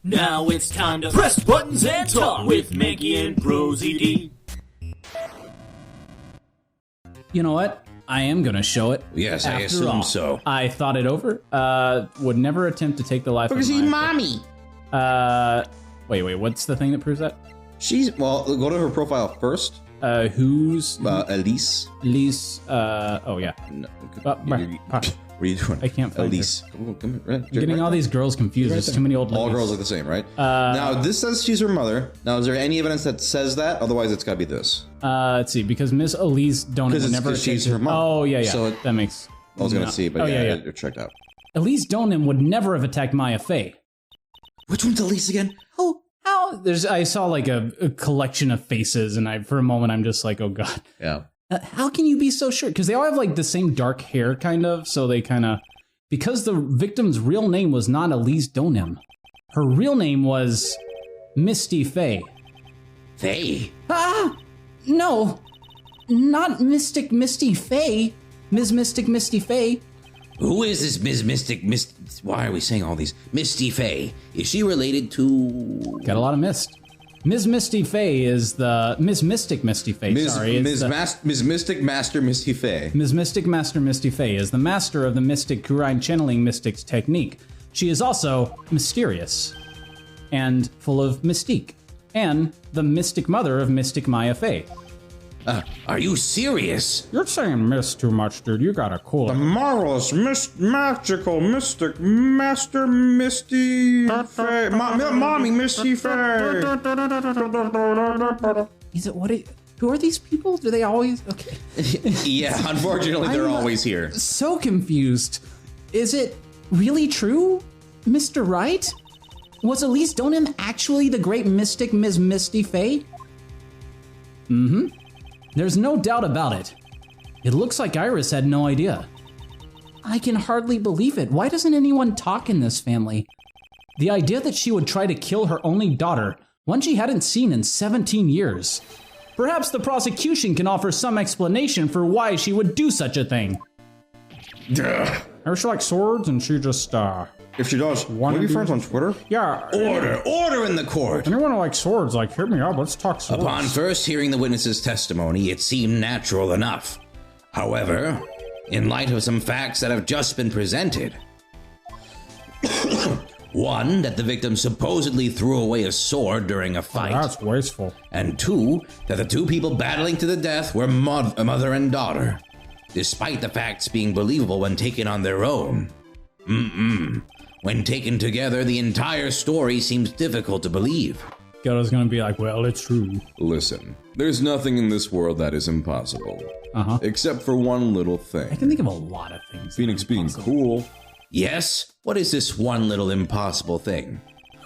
Now it's time to press buttons and talk with Manky and ProZD. You know what? I am going to show it. Yes, I assume so. I thought it over. Would never attempt to take the life of my mommy. Wait, what's the thing that proves that? Well, go to her profile first. Who's... Elise. Elise, oh yeah. No, What are you doing? I can't find Elise. her. Come right, I'm getting all these girls confused. There's too many old ladies. All girls look the same, right? Now, this says she's her mother. Now, is there any evidence that says that? Otherwise, it's got to be this. Let's see, because Miss Elise Donham would never... Because she's her mom. Oh, yeah. So that makes... I was going to see, but it checked out. Elise Donham would never have attacked Maya Fey. Which one's Elise again? Oh, how? I saw like a collection of faces, and for a moment, I'm just like, oh, God. Yeah. How can you be so sure? Because they all have like the same dark hair, kind of, so they kind of... Because the victim's real name was not Elise Donham. Her real name was Misty Fey. Fey? No. Not Mystic Misty Fey. Ms. Mystic Misty Fey. Who is this Ms. Mystic Why are we saying all these? Misty Fey. Is she related to... Got a lot of mist. Ms. Misty Fey is the... Ms. Mystic Misty Fey, sorry. Ms. Mystic Master Misty Fey. Ms. Mystic Master Misty Fey is the master of the Mystic Kurine Channeling Mystics technique. She is also mysterious and full of mystique, and the mystic mother of Mystic Maya Fey. Are you serious? You're saying mist too much, dude. You gotta cool it. The marvelous, magical, mystic, master Misty Fey. Mommy Misty Fey. Is it who are these people? Do they always... Okay. Yeah, unfortunately, they're always here. So confused. Is it really true, Mr. Wright? Was Elise Donham actually the great mystic Ms. Misty Fey? Mm-hmm. There's no doubt about it. It looks like Iris had no idea. I can hardly believe it. Why doesn't anyone talk in this family? The idea that she would try to kill her only daughter, one she hadn't seen in 17 years. Perhaps the prosecution can offer some explanation for why she would do such a thing. Maybe she likes swords and she just, If she does, want to be friends on Twitter? Yeah. Order in the court. Anyone who likes swords, like, hit me up, let's talk swords. Upon first hearing the witness's testimony, it seemed natural enough. However, in light of some facts that have just been presented, one, that the victim supposedly threw away a sword during a fight. That's wasteful. And two, that the two people battling to the death were mother and daughter, despite the facts being believable when taken on their own. When taken together, the entire story seems difficult to believe. Goto's gonna be like, well, it's true. Listen, there's nothing in this world that is impossible. Except for one little thing. I can think of a lot of things. Phoenix being cool. Yes? What is this one little impossible thing?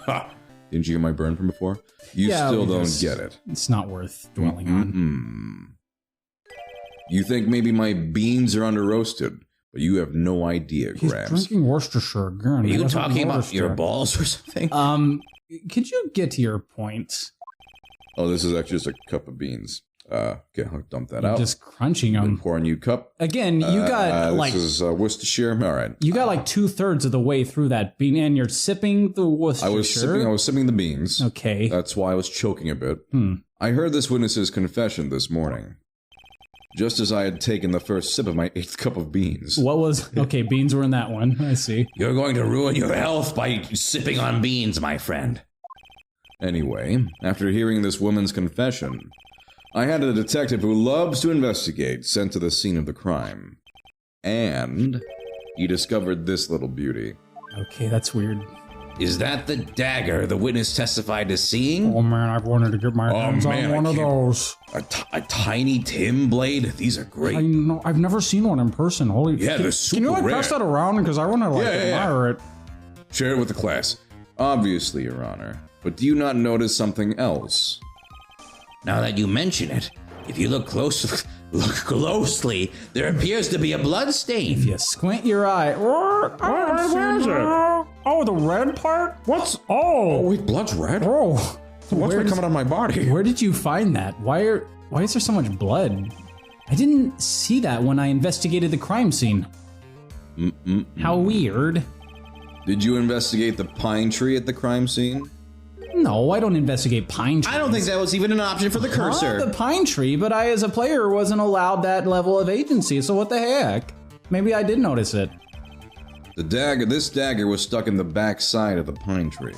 Ha! Didn't you get my burn from before? You still don't get it. It's not worth dwelling on. You think maybe my beans are under roasted, but you have no idea, He's Grams. drinking Worcestershire again. Are you talking about your balls or something? Could you get to your point? Oh, this is actually just a cup of beans. Okay, I'll dump that out. Just crunching them. Pour a new cup. Again, you got like... This is Worcestershire. All right. You got like 2/3 of the way through that bean, and you're sipping the Worcestershire? I was sipping the beans. Okay. That's why I was choking a bit. I heard this witness's confession this morning, just as I had taken the first sip of my 8th cup of beans. What was... Okay, beans were in that one. I see. You're going to ruin your health by sipping on beans, my friend. Anyway, after hearing this woman's confession, I had a detective who loves to investigate sent to the scene of the crime. And he discovered this little beauty. Okay, that's weird. Is that the dagger the witness testified to seeing? Oh man, I've wanted to get my hands on one of those. A tiny Tim blade? These are great. I know. I've never seen one in person. Holy Yeah, they're super Can you like rare. pass that around? Because I want to like admire it. Share it with the class. Obviously, Your Honor. But do you not notice something else? Now that you mention it, if you look closely, there appears to be a blood stain. If you squint your eye. Where is it? Oh, the red part? What's... Oh, wait, blood's red? oh. What's been coming out of my body? Where did you find that? Why is there so much blood? I didn't see that when I investigated the crime scene. How weird. Did you investigate the pine tree at the crime scene? No, I don't investigate pine trees. I don't think that was even an option for the cursor. The pine tree, but I, as a player, wasn't allowed that level of agency, so what the heck? Maybe I did notice it. This dagger was stuck in the back side of the pine tree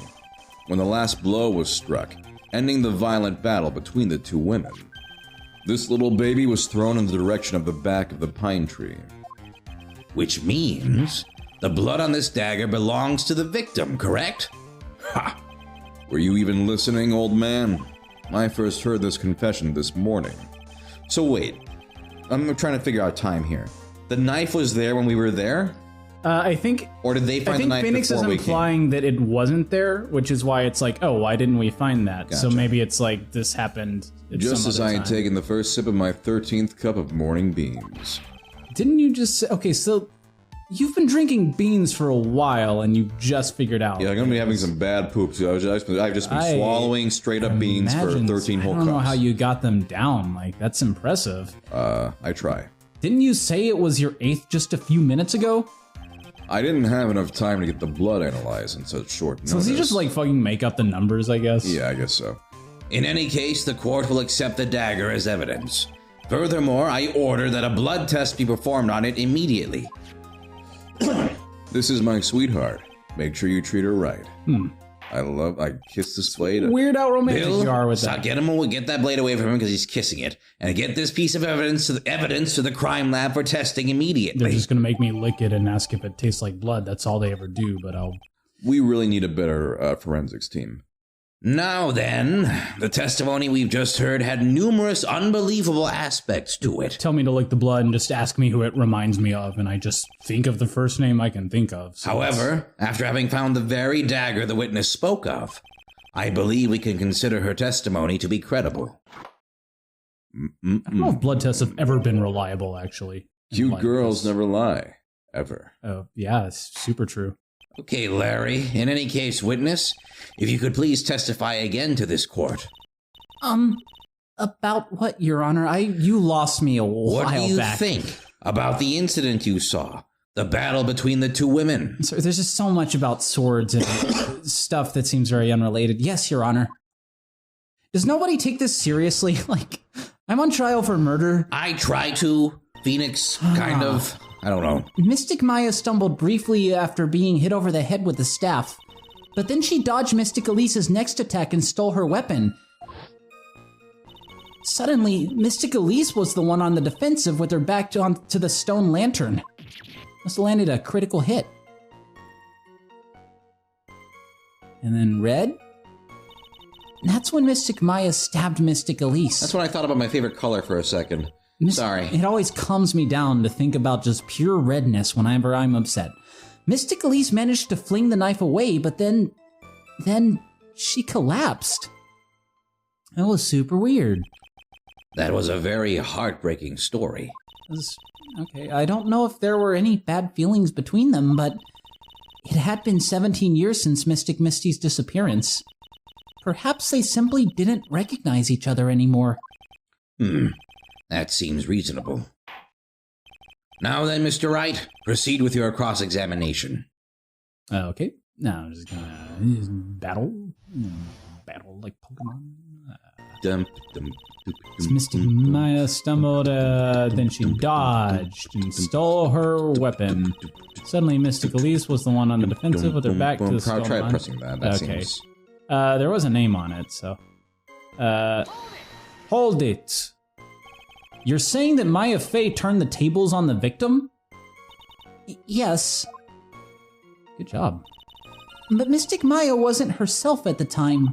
when the last blow was struck, ending the violent battle between the two women. This little baby was thrown in the direction of the back of the pine tree. Which means the blood on this dagger belongs to the victim, correct? Ha! Were you even listening, old man? I first heard this confession this morning. So wait, I'm trying to figure out time here. The knife was there when we were there? I think... Or did they find the knife Phoenix before we came? is implying that it wasn't there, which is why it's like, oh, why didn't we find that? Gotcha. So maybe it's like, this happened at Just some as other I had time. taken the first sip of my 13th cup of morning beans. Didn't you just say... Okay, so you've been drinking beans for a while and you just figured out. Yeah, I'm gonna be having some bad poop, so I've just been swallowing straight up beans for 13 whole I cups. don't know how you got them down. Like, that's impressive. I try. Didn't you say it was your 8th just a few minutes ago? I didn't have enough time to get the blood analyzed in such short notice. So does he just like fucking make up the numbers, I guess? Yeah, I guess so. In any case, the court will accept the dagger as evidence. Furthermore, I order that a blood test be performed on it immediately. This is my sweetheart. Make sure you treat her right. I kiss this blade. Weird how romantic Bill, you are with that. get that blade away from him because he's kissing it, and get this piece of evidence to the crime lab for testing They're immediately. just gonna make me lick it and ask if it tastes like blood. That's all they ever do, but I'll... We really need a better forensics team. Now then, the testimony we've just heard had numerous unbelievable aspects to it. Tell me to lick the blood and just ask me who it reminds me of, and I just think of the first name I can think of. So However, after having found the very dagger the witness spoke of, I believe we can consider her testimony to be credible. I don't know if blood tests have ever been reliable, actually. Cute girls never lie. Ever. Oh, yeah, it's super true. Okay, Larry, in any case, witness, if you could please testify again to this court. About what, Your Honor? You lost me a while What do you back. think about the incident you saw? The battle between the two women? So there's just so much about swords and stuff that seems very unrelated. Yes, Your Honor. Does nobody take this seriously? Like, I'm on trial for murder. I try to. Phoenix, kind of. I don't know. Mystic Maya stumbled briefly after being hit over the head with the staff, but then she dodged Mystic Elise's next attack and stole her weapon. Suddenly, Mystic Elise was the one on the defensive with her back to the stone lantern. Must have landed a critical hit. And then Red? That's when Mystic Maya stabbed Mystic Elise. That's when I thought about my favorite color for a second. Sorry. It always calms me down to think about just pure redness whenever I'm upset. Mystic Elise managed to fling the knife away, but then she collapsed. That was super weird. That was a very heartbreaking story. Okay, I don't know if there were any bad feelings between them, but it had been 17 years since Mystic Misty's disappearance. Perhaps they simply didn't recognize each other anymore. That seems reasonable. Now then, Mr. Wright, proceed with your cross-examination. Okay, now I'm just gonna battle like Pokemon. Mystic Maya stumbled, then she dodged and stole her weapon. Suddenly, Mystic Elise was the one on the defensive with her back to the stone Try line. pressing that. That Okay. seems... There was a name on it, so... Hold it. You're saying that Maya Fey turned the tables on the victim? Yes. Good job. But Mystic Maya wasn't herself at the time.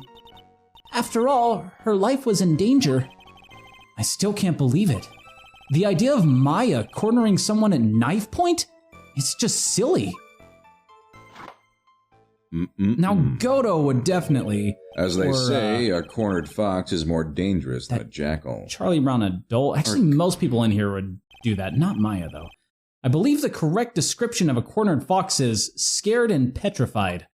After all, her life was in danger. I still can't believe it. The idea of Maya cornering someone at knife point? It's just silly. Now, Godo would definitely... As they say, a cornered fox is more dangerous than a jackal. Charlie Brown adult. Actually, most people in here would do that. Not Maya, though. I believe the correct description of a cornered fox is scared and petrified.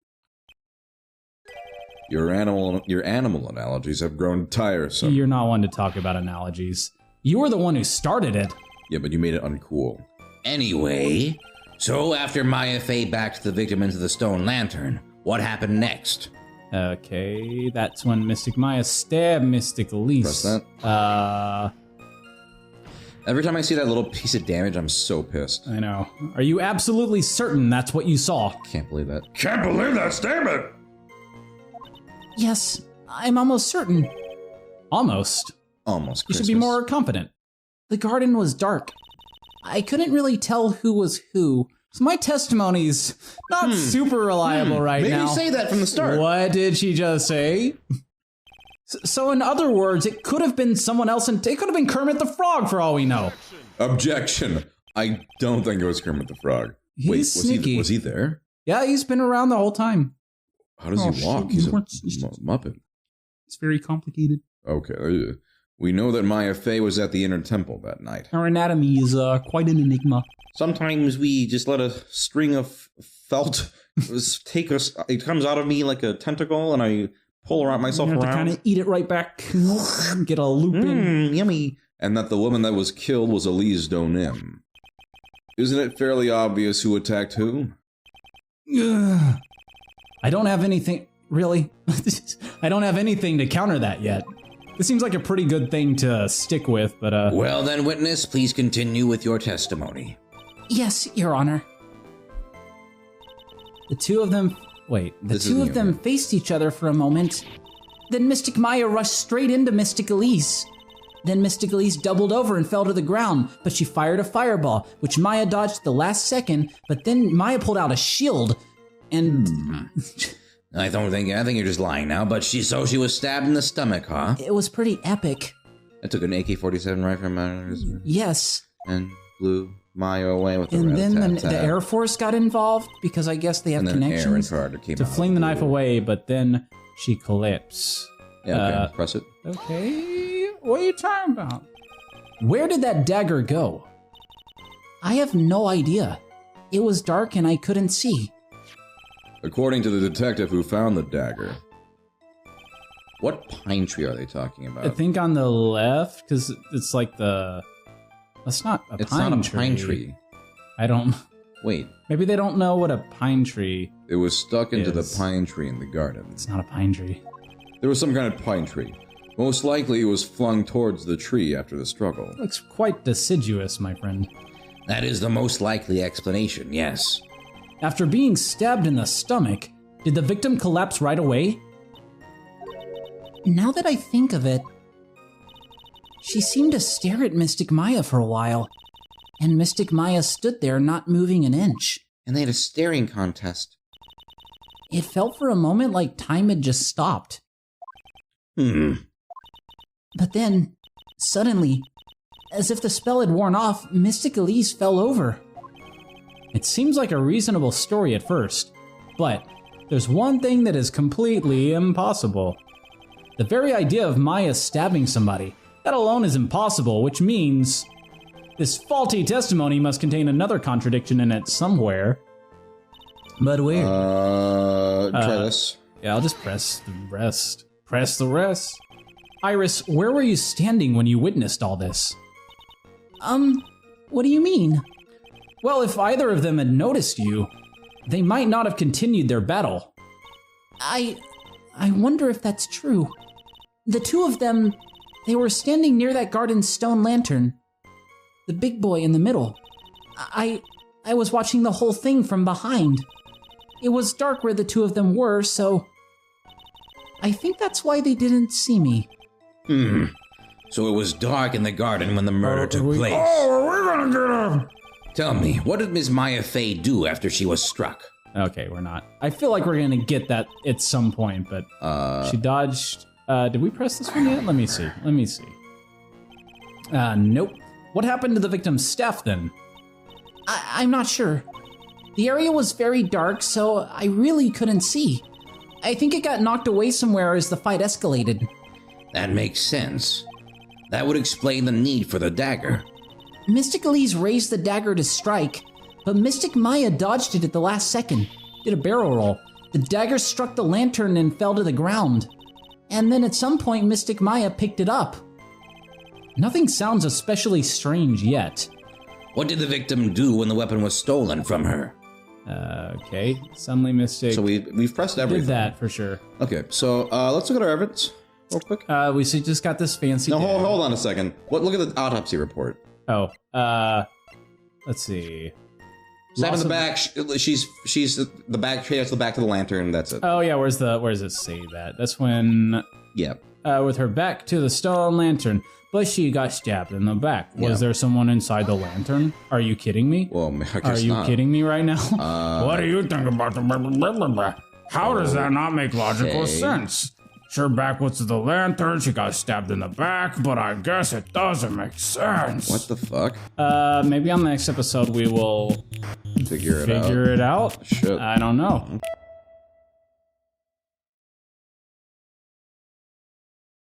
Your animal analogies have grown tiresome. You're not one to talk about analogies. You were the one who started it. Yeah, but you made it uncool. Anyway, So after Maya Fey backed the victim into the stone lantern, what happened next? Okay, that's when Mystic Maya stabbed Mystic Elise. Press that. Every time I see that little piece of damage, I'm so pissed. I know. Are you absolutely certain that's what you saw? Can't believe that. Can't believe that statement! Yes, I'm almost certain. Almost? Almost You Christmas. should be more confident. The garden was dark. I couldn't really tell who was who, so my testimony's not super reliable right Maybe now. say that from the start. What did she just say? So in other words, it could have been someone else, and it could have been Kermit the Frog for all we know. Objection. I don't think it was Kermit the Frog. He's Wait, sneaky. Was he there? Yeah, he's been around the whole time. How does he walk? shit, He's you a weren't- Muppet. It's very complicated. Okay. We know that Maya Fey was at the inner temple that night. Our anatomy is quite an enigma. Sometimes we just let a string of felt take us. It comes out of me like a tentacle, and I pull myself You have to around. kind of eat it right back. Get a loop in. Yummy. And that the woman that was killed was Elise Donim. Isn't it fairly obvious who attacked who? Ugh. I don't have anything, really. I don't have anything to counter that yet. This seems like a pretty good thing to stick with, but Well then, witness, please continue with your testimony. Yes, Your Honor. The two of them, This isn't them faced each other for a moment. Then Mystic Maya rushed straight into Mystic Elise. Then Mystic Elise doubled over and fell to the ground, but she fired a fireball, which Maya dodged at the last second, but then Maya pulled out a shield, and... I think you're just lying now, but she was stabbed in the stomach, huh? It was pretty epic. I took an AK-47 right from Maya Yes. and blew Maya away with a And then the rat-a-tat-tat. Air Force got involved because I guess they have And then Aaron connections Carter came to out fling the with knife away, but then she collapsed. Yeah, okay, press it. Okay, what are you talking about? Where did that dagger go? I have no idea. It was dark and I couldn't see. According to the detective who found the dagger. What pine tree are they talking about? I think on the left, because it's like the... That's not a it's pine not a tree. pine tree. I don't... Wait, Maybe they don't know what a pine tree it was stuck into Is. the pine tree in the garden. It's not a pine tree. There was some kind of pine tree. Most likely it was flung towards the tree after the struggle. Looks quite deciduous, my friend. That is the most likely explanation, yes. After being stabbed in the stomach, did the victim collapse right away? Now that I think of it, she seemed to stare at Mystic Maya for a while, and Mystic Maya stood there not moving an inch. And they had a staring contest. It felt for a moment like time had just stopped. But then, suddenly, as if the spell had worn off, Mystic Elise fell over. It seems like a reasonable story at first, but there's one thing that is completely impossible. The very idea of Maya stabbing somebody, that alone is impossible, which means this faulty testimony must contain another contradiction in it somewhere. But where? Try this. Yeah, I'll just press the rest. Press the rest. Iris, where were you standing when you witnessed all this? What do you mean? Well, if either of them had noticed you, they might not have continued their battle. I wonder if that's true. The two of them, they were standing near that garden stone lantern. The big boy in the middle. I was watching the whole thing from behind. It was dark where the two of them were, so I think that's why they didn't see me. So it was dark in the garden when the murder took place. Oh, we're gonna get him! Tell me, what did Ms. Maya Fey do after she was struck? Okay, we're not. I feel like we're gonna get that at some point, but she dodged. Did we press this one yet? Let me see. Nope. What happened to the victim's staff then? I'm not sure. The area was very dark, so I really couldn't see. I think it got knocked away somewhere as the fight escalated. That makes sense. That would explain the need for the dagger. Mystic Elise raised the dagger to strike, but Mystic Maya dodged it at the last second, did a barrel roll. The dagger struck the lantern and fell to the ground. And then at some point, Mystic Maya picked it up. Nothing sounds especially strange yet. What did the victim do when the weapon was stolen from her? Okay. Suddenly Mystic So we've pressed everything. did that for sure. Okay, so let's look at our evidence real quick. We just got this fancy. No, dagger. hold on a second. Look at the autopsy report. Oh, let's see. Stab in Loss the of- back. She's the back. She has the back to the lantern. That's it. Oh yeah, where does it say that? That's when Yeah. with her back to the stone lantern, but she got stabbed in the back. Was Yeah. there someone inside the lantern? Are you kidding me? Well, I Are guess you not. kidding me right now? What do you think about the blah, blah, blah, blah, blah? How does that not make logical Okay. sense? Sure, back was to the lantern, she got stabbed in the back, but I guess it doesn't make sense. What the fuck? Maybe on the next episode we will Figure it out. figure it out. Shit. I don't know.